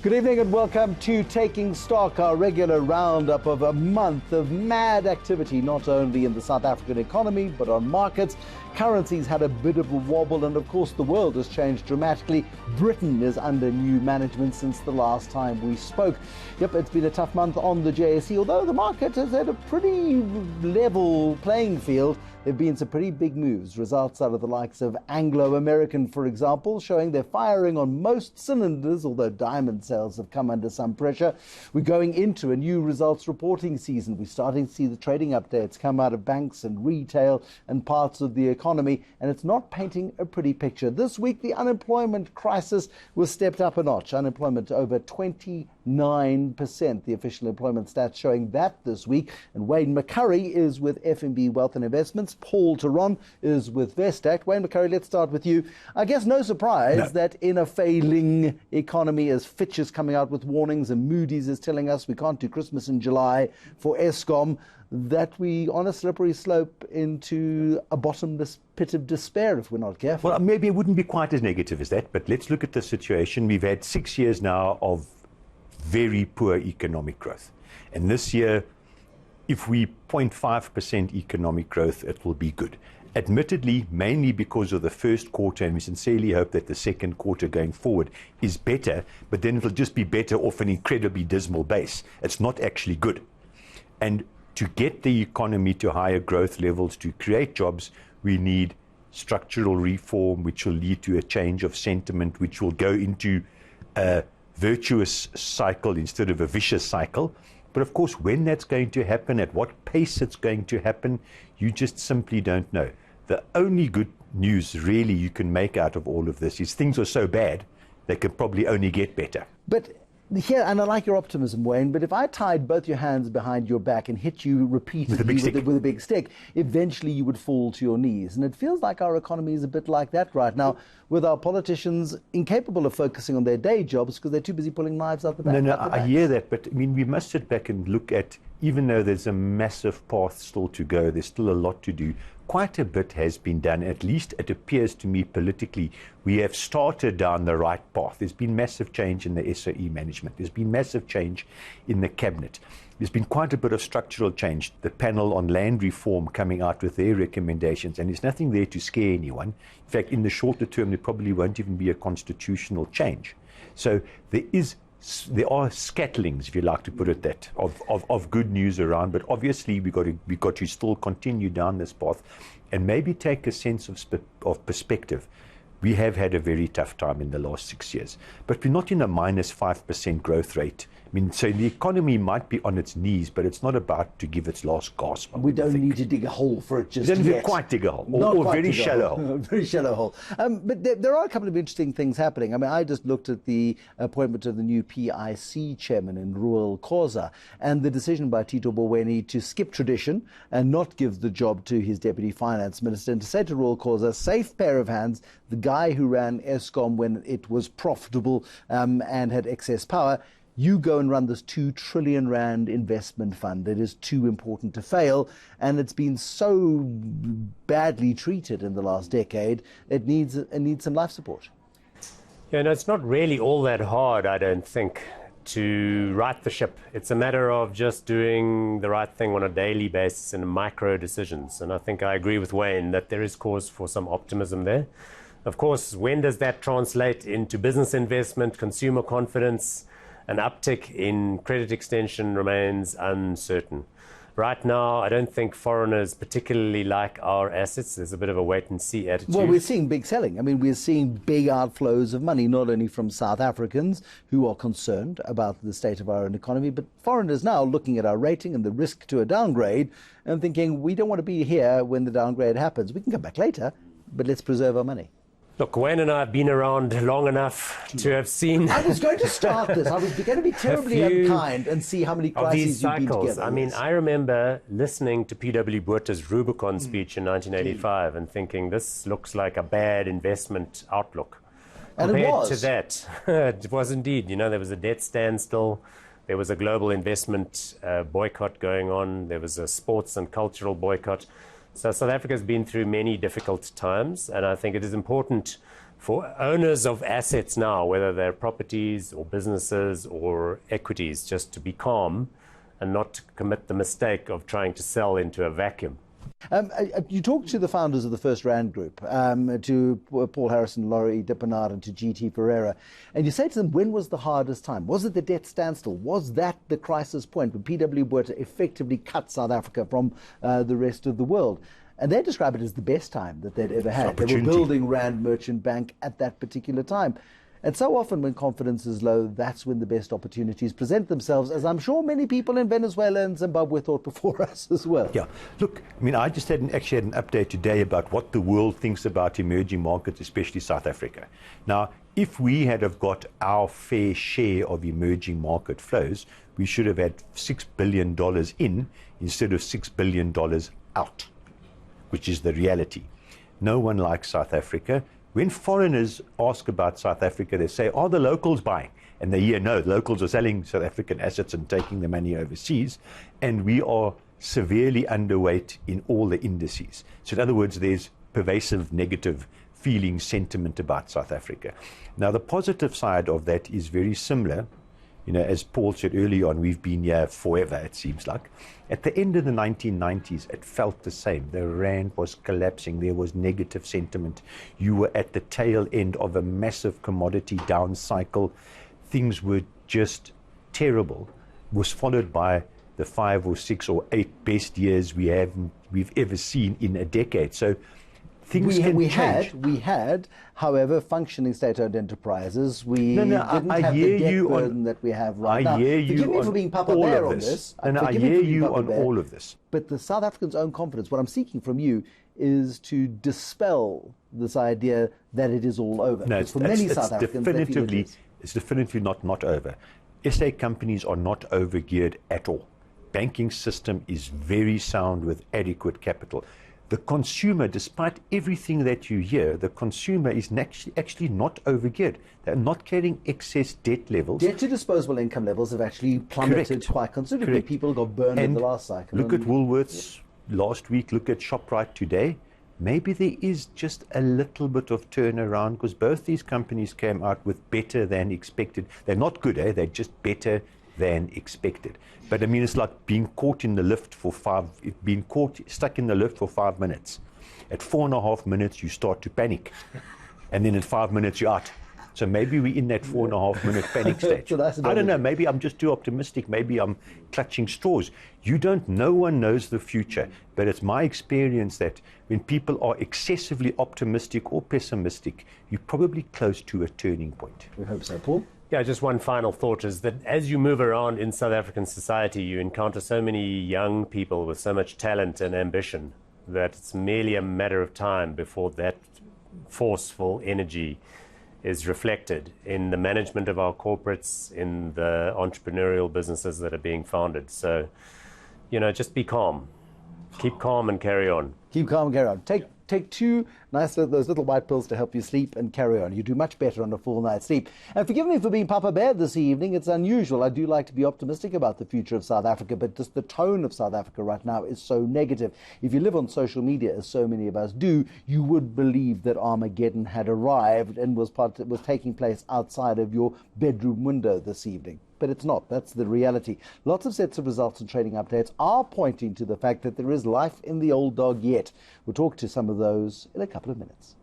Good evening and welcome to Taking Stock, our regular roundup of a month of mad activity, not only in the South African economy, but on markets. Currencies had a bit of a wobble, and of course the world has changed dramatically. Britain is under new management since the last time we spoke. Yep, it's been a tough month on the JSE, although the market has had a pretty level playing field. There have been some pretty big moves, results out of the likes of Anglo-American, for example, showing they're firing on most cylinders, although diamond sales have come under some pressure. We're going into a new results reporting season. We're starting to see the trading updates come out of banks and retail and parts of the economy, and it's not painting a pretty picture. This week, the unemployment crisis was stepped up a notch. Unemployment over 29%, the official employment stats showing that this week. And Wayne McCurrie is with FNB Wealth and Investments. Paul Theron is with Vestact. Wayne McCurrie, let's start with you. I guess no surprise that in a failing economy, as Fitch is coming out with warnings and Moody's is telling us we can't do Christmas in July for Eskom, that we on a slippery slope into a bottomless pit of despair if we're not careful. Well, maybe it wouldn't be quite as negative as that, but let's look at the situation. We've had 6 years now of very poor economic growth. And this year, if we 0.5% economic growth, it will be good. Admittedly, mainly because of the first quarter, and we sincerely hope that the second quarter going forward is better, but then it'll just be better off an incredibly dismal base. It's not actually good. And to get the economy to higher growth levels, to create jobs, we need structural reform, which will lead to a change of sentiment, which will go into a virtuous cycle instead of a vicious cycle. But of course, when that's going to happen, at what pace it's going to happen, you just simply don't know. The only good news really you can make out of all of this is things are so bad, they could probably only get better. But here, and I like your optimism, Wayne, but if I tied both your hands behind your back and hit you repeatedly with a big stick, eventually you would fall to your knees. And it feels like our economy is a bit like that right now, with our politicians incapable of focusing on their day jobs because they're too busy pulling knives out the back. No, I hear that, but I mean, we must sit back and look at, even though there's a massive path still to go, there's still a lot to do. Quite a bit has been done, at least it appears to me politically. We have started down the right path. There's been massive change in the SOE management. There's been massive change in the cabinet. There's been quite a bit of structural change. The panel on land reform coming out with their recommendations, and there's nothing there to scare anyone. In fact, in the shorter term, there probably won't even be a constitutional change. So there are scatterings, if you like to put it that, of good news around, but obviously we've got to still continue down this path and maybe take a sense of perspective. We have had a very tough time in the last 6 years, but we're not in a minus 5% growth rate. I mean, so the economy might be on its knees, but it's not about to give its last gasp. We don't need to dig a hole for it just yet. We don't quite dig a hole, or a very shallow hole. Very shallow hole. But there are a couple of interesting things happening. I mean, I just looked at the appointment of the new PIC chairman in Rural Khoza, and the decision by Tito Mboweni to skip tradition and not give the job to his deputy finance minister, and to say to Rural Khoza, safe pair of hands, the guy who ran Eskom when it was profitable and had excess power, you go and run this 2 trillion rand investment fund. It is too important to fail, and it's been so badly treated in the last decade, it needs some life support. Yeah, no, it's not really all that hard, I don't think, to right the ship. It's a matter of just doing the right thing on a daily basis and micro decisions. And I think I agree with Wayne that there is cause for some optimism there. Of course, when does that translate into business investment, consumer confidence? An uptick in credit extension remains uncertain. Right now, I don't think foreigners particularly like our assets. There's a bit of a wait-and-see attitude. Well, we're seeing big selling. I mean, we're seeing big outflows of money, not only from South Africans who are concerned about the state of our own economy, but foreigners now looking at our rating and the risk to a downgrade and thinking, we don't want to be here when the downgrade happens. We can come back later, but let's preserve our money. Look, Wayne and I have been around long enough to have seen... I was going to start this. I was going to be terribly unkind and see how many crises you've been together. I mean, I remember listening to P.W. Botha's Rubicon speech in 1985 and thinking, this looks like a bad investment outlook. And it was. Compared to that, it was indeed. You know, there was a debt standstill. There was a global investment boycott going on. There was a sports and cultural boycott. So South Africa has been through many difficult times, and I think it is important for owners of assets now, whether they're properties or businesses or equities, just to be calm and not to commit the mistake of trying to sell into a vacuum. You talked to the founders of the First Rand Group, to Paul Harrison, Laurie Dippenard, and to G.T. Ferreira, and you say to them, when was the hardest time? Was it the debt standstill? Was that the crisis point when P.W. Botha effectively cut South Africa from the rest of the world? And they describe it as the best time that they'd ever had. They were building Rand Merchant Bank at that particular time. And so often when confidence is low, that's when the best opportunities present themselves, as I'm sure many people in Venezuela and Zimbabwe thought before us as well. Yeah, look, I mean, I just actually had an update today about what the world thinks about emerging markets, especially South Africa. Now, if we had have got our fair share of emerging market flows, we should have had $6 billion in instead of $6 billion out, which is the reality. No one likes South Africa. When foreigners ask about South Africa, they say, are the locals buying? And they hear, no, the locals are selling South African assets and taking the money overseas. And we are severely underweight in all the indices. So in other words, there's pervasive negative feeling, sentiment about South Africa. Now, the positive side of that is very similar. You know, as Paul said early on, we've been here forever, it seems like. At the end of the 1990s, it felt the same. The rand was collapsing. There was negative sentiment. You were at the tail end of a massive commodity down cycle. Things were just terrible. It was followed by the 5 or 6 or 8 best years we've ever seen in a decade. So things we had, however, functioning state-owned enterprises. We didn't have the debt burden that we have right now. Forgive me for being Papa Bear on this. I hear you on all of this. But the South Africans' own confidence, what I'm seeking from you is to dispel this idea that it is all over. No, for many South Africans, it's definitively not over. SA companies are not overgeared at all. Banking system is very sound with adequate capital. The consumer, despite everything that you hear, the consumer is actually not overgeared. They're not carrying excess debt levels. Debt to disposable income levels have actually plummeted quite considerably. Correct. People got burned in the last cycle. Look at Woolworths last week, look at ShopRite today. Maybe there is just a little bit of turnaround because both these companies came out with better than expected. They're not good, they're just better than expected. But I mean, it's like being caught in the lift for stuck in the lift for 5 minutes. At 4.5 minutes, you start to panic. And then in 5 minutes, you're out. So maybe we're in that 4.5 minute panic stage. So I don't know, maybe I'm just too optimistic. Maybe I'm clutching straws. No one knows the future. But it's my experience that when people are excessively optimistic or pessimistic, you're probably close to a turning point. We hope so. Paul? Yeah, just one final thought is that as you move around in South African society, you encounter so many young people with so much talent and ambition that it's merely a matter of time before that forceful energy is reflected in the management of our corporates, in the entrepreneurial businesses that are being founded. So, just be calm. Keep calm and carry on. Keep calm and carry on. Take two those little white pills to help you sleep and carry on. You do much better on a full night's sleep. And forgive me for being Papa Bear this evening. It's unusual. I do like to be optimistic about the future of South Africa, but just the tone of South Africa right now is so negative. If you live on social media, as so many of us do, you would believe that Armageddon had arrived and was taking place outside of your bedroom window this evening. But it's not. That's the reality. Lots of sets of results and trading updates are pointing to the fact that there is life in the old dog yet. We'll talk to some of those in a couple of minutes.